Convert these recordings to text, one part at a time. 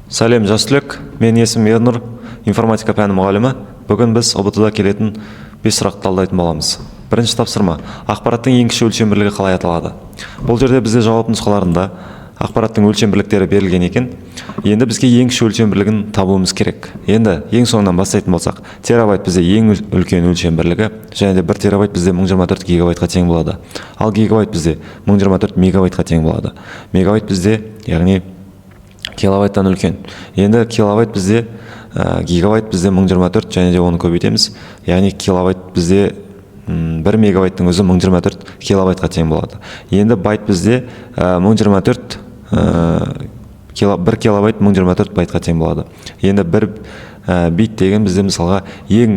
Сәлем, жас түлек. Мен есімім Ернұр, информатика пәні мұғалімі. Бүгін біз ұбт-да келетін 5 сұрақты талдайтын боламыз. Бірінші тапсырма: ақпараттың ең кіші өлшем бірлігі қалай аталады? Бұл жерде бізде жауап нұсқаларында ақпараттың өлшем бірліктері берілген екен. Енді бізге ең кіші өлшем бірлігін табуымыз керек. Енді ең соңынан бастайтын болсақ, терабайт бізде ең үлкен өлшем бірлігі, және де 1 терабайт бізде 1024 гигабайтқа тең болады. Ал гигабайт бізде 1024 мегабайтқа тең болады. Мегабайт бізде, яғни килобайттан үлкен. Енді килобайт бізде, гигабайт бізде 1024, және де оны көбейтеміз. Яғни килобайт бізде 1 мегабайттың өзі 1024 килобайтқа тең болады. Енді байт бізде 1024 1 килобайт 1024 байтқа тең болады. Енді 1 бит деген бізде мысалға ең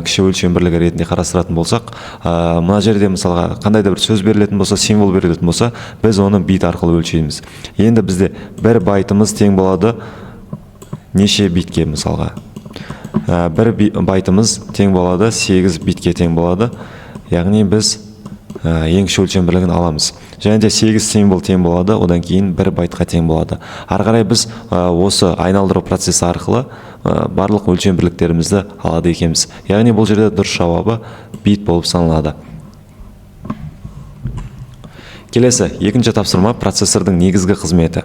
кіші өлшем бірлігі ретінде қарастыратын болсақ, мына жерде мысалға қандай да бір сөз берілетін болса, символ берілетін болса, біз оны бит арқылы өлшейміз. Енді бізде 1 байтымыз тең болады неше битке? Мысалға 1 байтымыз тең болады 8 битке тең болады. Яғни біз ең кіші өлшем бірлігін аламыз. Және де 8 символ тең болады, одан кейін 1 байтқа тең болады. Ары қарай біз осы айналдыру процесі арқылы барлық өлшем бірліктерімізді алады екенбіз. Яғни бұл жерде дұрыс жауабы бит болып саналады. Келесі, екінші тапсырма: процессордың негізгі қызметі.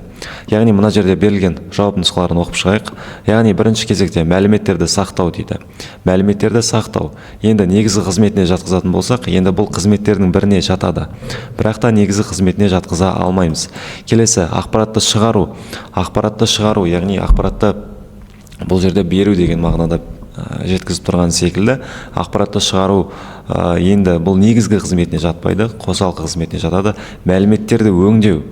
Яғни мына жерде берілген жауап нұсқаларын оқып шығайық. Яғни бірінші кезекте мәліметтерді сақтау дейді. Мәліметтерді сақтау. Енді негізгі қызметіне жатқызатын болсақ, енді бұл қызметтердің біріне жатады. Бірақ та негізгі қызметіне жатқыза алмаймыз. Келесі, ақпаратты шығару. Ақпаратты шығару, яғни ақпаратты бұл жерде беру деген мағынада жеткізіп тұрған секілді. Ақпаратты шығару енді бұл негізгі қызметіне жатпайды, қосалқы қызметіне жатады. Мәліметтерді өңдеу.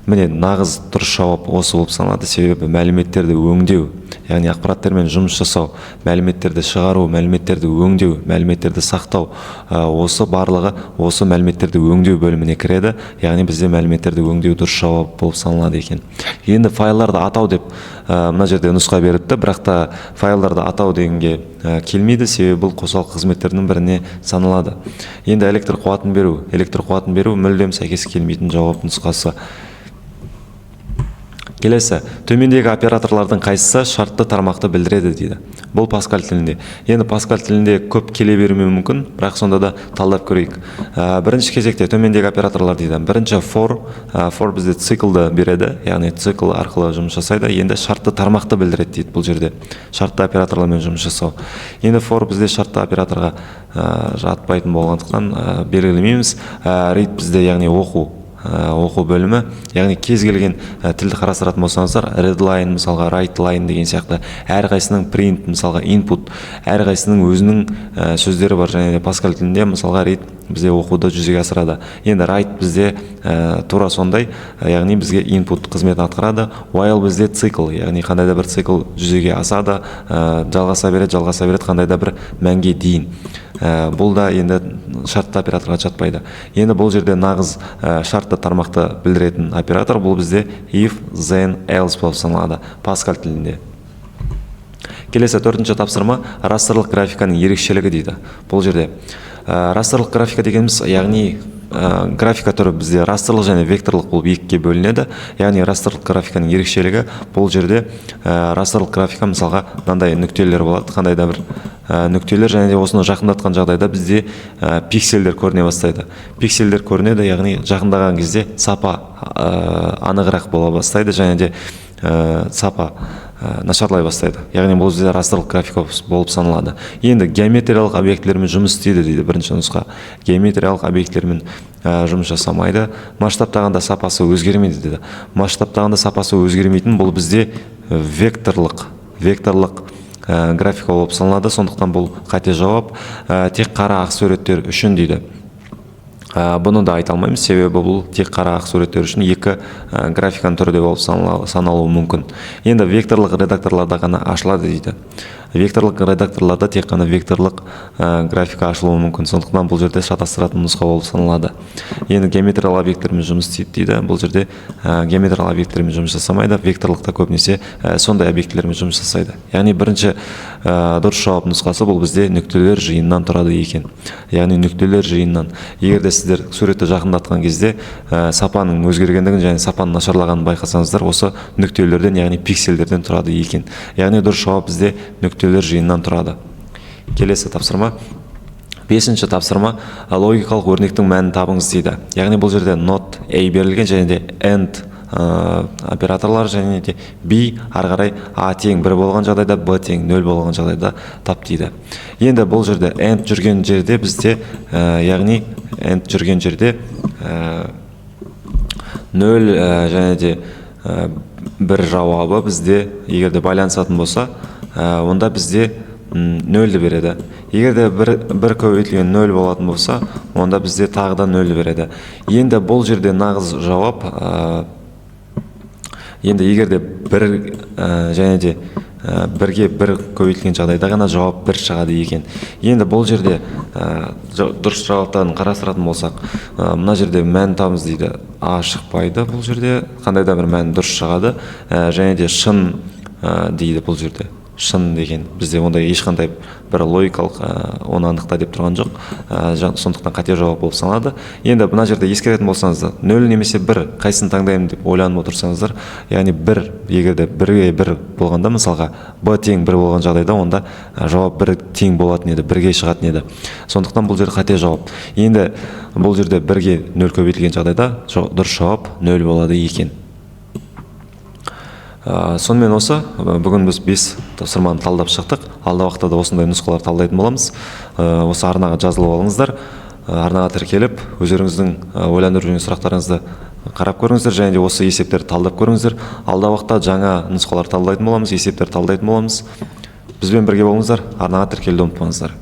Міне нағыз дұрыс жауап осы болып саналады, себебі мәліметтерді өңдеу, яғни ақпараттармен жұмыс жасау, мәліметтерді шығару, мәліметтерді өңдеу, мәліметтерді сақтау, осы барлығы осы мәліметтерді өңдеу бөліміне кіреді. Яғни бізде мәліметтерді өңдеу дұрыс жауап болып саналады екен. Енді файларды атау деп мына жерде нұсқа беріпті, бірақ та файларды атау дегенге келмейді, себебі бұл қосалқы қызметтердің біріне саналады. Енді электр қуатын беру мүлдем сәйкес келмейтін жауап нұсқасы. Келесі, төмендегі операторлардың қайсысы шартты тармақты білдіреді дейді. Бұл Паскаль тілінде. Енді Паскаль тілінде көп келе бермеуі мүмкін, бірақ сонда да талдап көрейік. Бірінші кезекте төмендегі операторлар дейді. Бірінші for бізде циклды береді, яғни цикл арқылы жұмыс жасайды. Енді шартты тармақты білдіреді дейді бұл жерде. Шартты операторлармен жұмыс жасау. Енді for бізде шартты операторға жатпайтын болғандықтан белгілемейміз. Read бізде, яғни оқу бөлімі, яғни кез келген тілді қарастыратын болсаңыздар, read line мысалға, write line деген сияқты, әрқайсының print мысалға, input, әрқайсының өзінің сөздері бар. Және де Паскаль тілінде мысалға read бізде оқуды жүзеге асырады. Енді write бізде тура сондай, яғни бізге input қызметін атқарады. While бізде цикл, яғни қандай да бір цикл жүзеге асады, жалғаса береді қандай да бір мәнге дейін. Бұл да енді шартты операторға жатпайды. Енді бұл жерде нағыз шартты тармақты білдіретін оператор бұл бізде if, then, else болып саналады Паскаль тілінде. Келесі, төртінші тапсырма: растрлық графиканың ерекшелігі дейді. Бұл жерде растрлық графика дегеніміз, яғни графика түрі бізде растрлық және векторлық болып екіге бөлінеді. Яғни растрлық графиканың ерекшелігі бұл жерде растрлық графика мысалға мынандай нүктелер болады, қандай да бір нүктелер, және де осыны жақындатқан жағдайда бізде пиксельдер көріне бастайды. Пиксельдер көрінеді, яғни жақындаған кезде сапа анығырақ бола бастайды, және де сапа нашарлай бастайды. Яғни бұл жерде растрлық графика болып саналады. Енді геометриялық объектілермен жұмыс істейді дейді бірінші нұсқа. Геометриялық объектілермен жұмыс жасамайды. Масштабтағанда сапасы өзгермейді дейді. Масштабтағанда сапасы өзгермейтін бұл бізде векторлық графика болып саналады. Сондықтан бұл қате жауап. Тек қара ақ суреттер үшін дейді. Бұны да айта алмаймыз, себебі бұл тек қара ақ суреттер үшін екі графиканың түрінде болып саналуы мүмкін. Енді векторлық редакторларда ғана ашылады дейді. Векторлық редакторларда тек қана векторлық графика ашылуы мүмкін. Сондықтан бұл жерде шатастыратын нұсқа болып саналады. Енді геометриялық объекттермен жұмыс істейді дейді. Бұл жерде геометриялық объекттермен жұмыс жасамайды, векторлықта көбінесе сондай объектілермен жұмыс жасайды. Яғни бірінші дұрыс жауап нұсқасы бұл бізде нүктелер жиынынан тұрады екен. Яғни нүктелер жиынынан. Егер де сіздер суретті жақындатқан кезде сапаның өзгергендігін және сапаның нашарлағанын байқасаңыздар, осы нүктелерден, яғни пиксельдерден тұрады екен. Яғни дұрыс жауап бізде нүктелер жиынынан тұрады. Келесі тапсырма. 5-ші тапсырма, логикалық өрнектің мәнін табыңыз дейді. Яғни бұл жерде not a берілген және де and операторлар және де b ары қарай a тең 1 болған жағдайда b тең 0 болған жағдайда тап дейді. Енді бұл жерде and жүрген жерде бізде яғни and жүрген жерде 0 және де 1 жауабы бізде егер де байланысатын болса, онда бізде 0-ді береді. Егер де бір көбейтілген 0 болатын болса, онда бізде тағы да 0 береді. Енді бұл жерде нағыз жауап, енді егер де 1 және де 1-ге 1 көбейтілген жағдайда ғана жауап 1 шығады екен. Енді бұл жерде дұрыс жауаптарын қарастыратын болсақ, мына жерде мән табыңыз дейді. А шықпайды бұл жерде, қандай да бір мән дұрыс шығады, және де шын дейді бұл жерде. Шын деген бізде ондай ешқандай бір логикалық оны анықта деп тұрған жоқ, сондықтан қате жауап болып саналады. Енді мына жерде ескеретін болсаңыздар, 0 немесе 1 қайсысын таңдаймын деп ойланып отырсаңыздар, яғни 1 егер де 1-ге 1 болғанда, мысалға b тең 1 болған жағдайда, онда жауап 1 тең болатын еді, 1-ге шығатын еді. Сондықтан бұл жерде қате жауап. Енді бұл жерде 1-ге 0 көбейтілген жағдайда дұрыс жауап 0 болады екен. Сонымен осы, бүгін біз 5 тапсырманы талдап шықтық. Алда уақытта да осындай нұсқалар талдайтын боламыз. Осы арнаға жазылып алыңыздар. Арнаға тіркеліп, өздеріңіздің ойландырып жүрген сұрақтарыңызды қарап көріңіздер, және де осы есептерді талдап көріңіздер. Алда уақытта жаңа нұсқалар талдайтын боламыз, есептер талдайтын боламыз. Бізбен бірге болыңыздар. Арнаға тіркелуді ұмытпаңыздар.